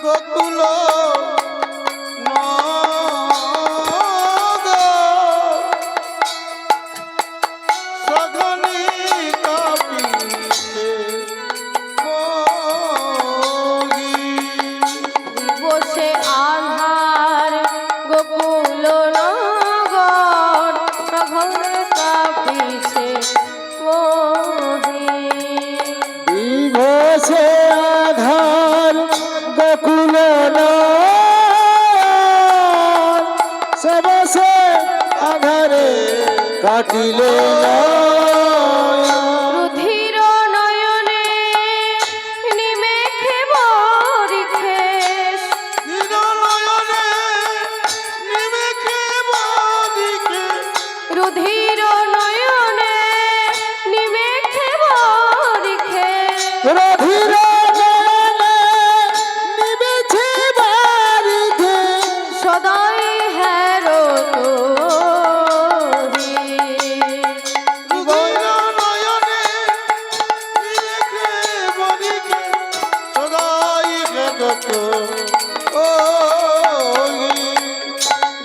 গোকুল কাটিলে রুধির নয়নে নিমেখে বরিখেশ রুধির নয়নে নিমেখে বরিখেশ রুধির নয়নে নিমেখে বরিখেশ সদাই হেরো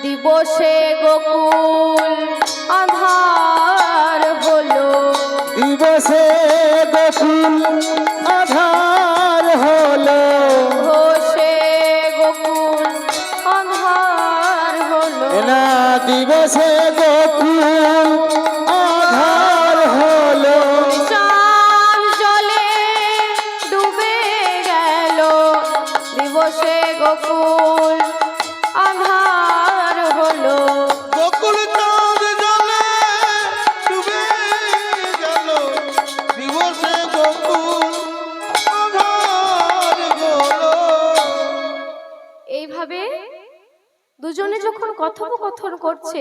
দিবসে গোকুল আধার হলো দিবসে গোকুল আধার হলো দিবসে গোকুল আধার হলো না দিবসে গোকুল আধার হলো চাঁদ জলে ডুবে গেল দিবসে গোকুল আধার হলো গোকুল চাঁদ জলে ডুবে গেল দিবসে গোকুল আধার হলো। এইভাবে দুজনে যখন কথোপকথন করছে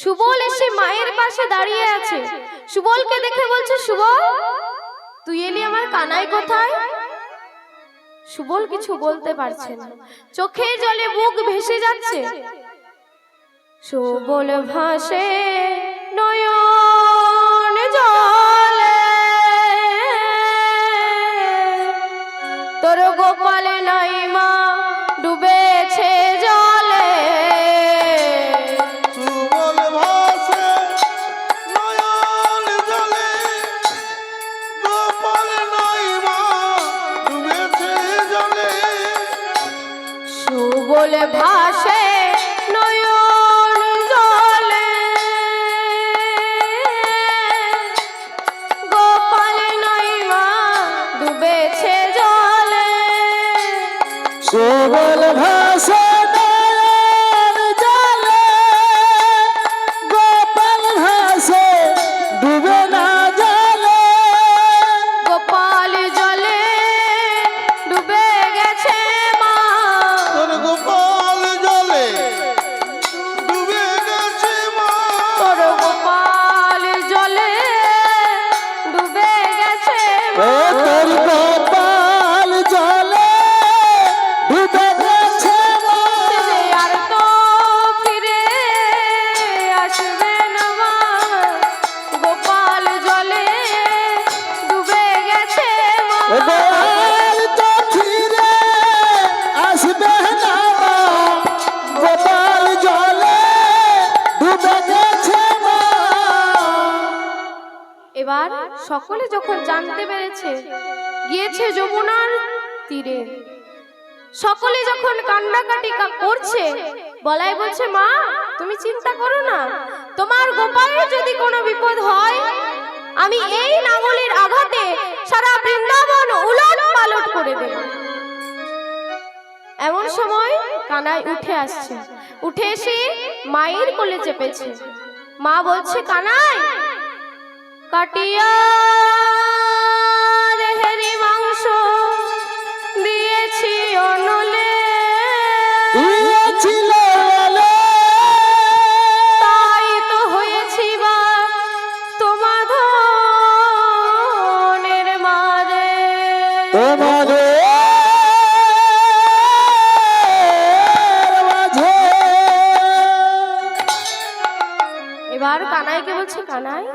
সুবল এসে মায়ের পাশে দাঁড়িয়ে আছে। সুবলকে দেখে বলছে, সুবল তুই এলি, আমার কানাই কোথায়? সুবল কিছু বলতে পারছে না, চোখের জলে বুক ভেসে যাচ্ছে। সুবল ভাসে নয়ন জলে, তোর গোপাল নাই মা ডুবেছে জলে। সুবল ভাসে নয়ন জলে, গোপাল নাই মা ডুবেছে জলে। সুবল ভাসে নয়ন জলে, গোপাল নাই মা ডুবেছে জলে। সুবল ভাসে নয়ন জলে, গোপাল ভাসে ডুবে না জলে। গোপাল জলে ডুবে গেছে মা, তোর গোপাল জলে ডুবে গেছে মা। তোর গোপাল জলে ডুবে গেছে মা। তোর গোপাল জলে ডুবে গেছে মা। আর তো ফিরে আসবে না মা, গোপাল জলে ডুবে গেছে মা। গোপাল তো ফিরে আসবে না মা, গোপাল জলে ডুবে গেছে মা। এবার সকলে যখন জানতে পেরেছে গিয়েছে যমুনার তীরে, সকলে যখন কান্নাকাটি করছে, বলাই বলছে, মা তুমি চিন্তা করো না, তোমার গোপালের যদি কোনো বিপদ হয়, আমি এই নাঙলের আঘাতে সারা বৃন্দাবন উলট পালট করে দেব। এমন সময় কানাই উঠে আসছে, উঠে এসে মায়ের কোলে চেপেছে। মা বলছে, কানাই কাটিয়া দেহেরি মাংস দিয়েছি অনলে, দিয়েছিল বলে তাই তো হয়েছি বা তোমাদের মাঝে। তোমাদের মাঝে। এবার কানাইকে বলছে, কানাই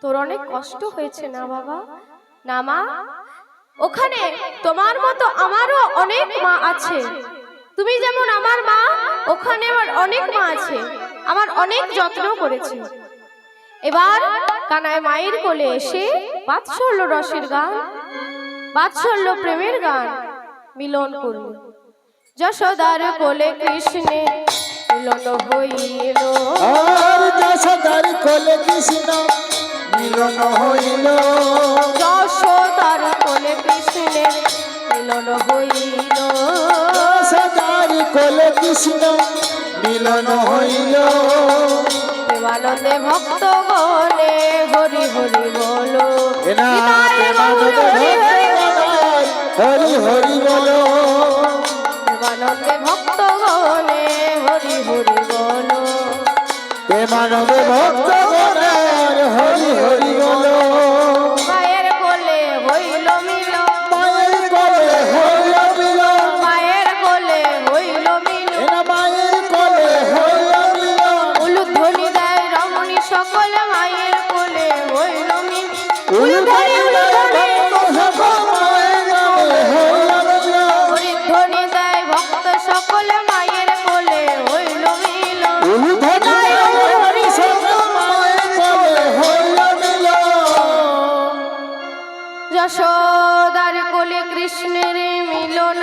তোর অনেক কষ্ট হয়েছে না বাবা? না মা, ওখানে তোমার মতো আমারও অনেক মা আছে। তুমি যেমন আমার মা, ওখানে আমার অনেক মা আছে, আমার অনেক যত্ন করেছে। এবার কানাই মায়ের কোলে এসে বাৎসল্য রসের গান, বাৎসল্য প্রেমের গান মিলন করল। যশোদার কোলে কৃষ্ণে মিলন হইল, আর যশোদার কোলে কৃষ্ণ মিলন হইল, যশোদার কোলে কৃষ্ণে মিলন হইল, যশোদার কোলে কৃষ্ণ মিলন হইল। প্রেমানন্দে ভক্ত গণে হরি হরি বলো, এনা নিতাই গৌর হরি হরি বলো। হরি হরি বলো, প্রেমানন্দে ভক্ত গণে হরি হরি বলো, প্রেমানন্দে ভক্ত গণের হরি হরি বলো। মায়ের কোলে হইল মিল, মায়ের কোলে হইল মিল, মায়ের কোলে হইল মিল, এনা মায়ের কোলে হইল মিল, উলুধ্বনি দেয় রমণী সকল মায়ের কোলে হইল মিল, উলুধ্বনি দেয় সকল মায়ের কোলে হইল মিল, হরিধ্বনি দেয় ভক্ত সকল মায়ের কোলে হইল মিল, উলুধ্বনি দেয় সকল মায়ের কোলে হইল মিল। যশোদার কোলে কৃষ্ণের মিলন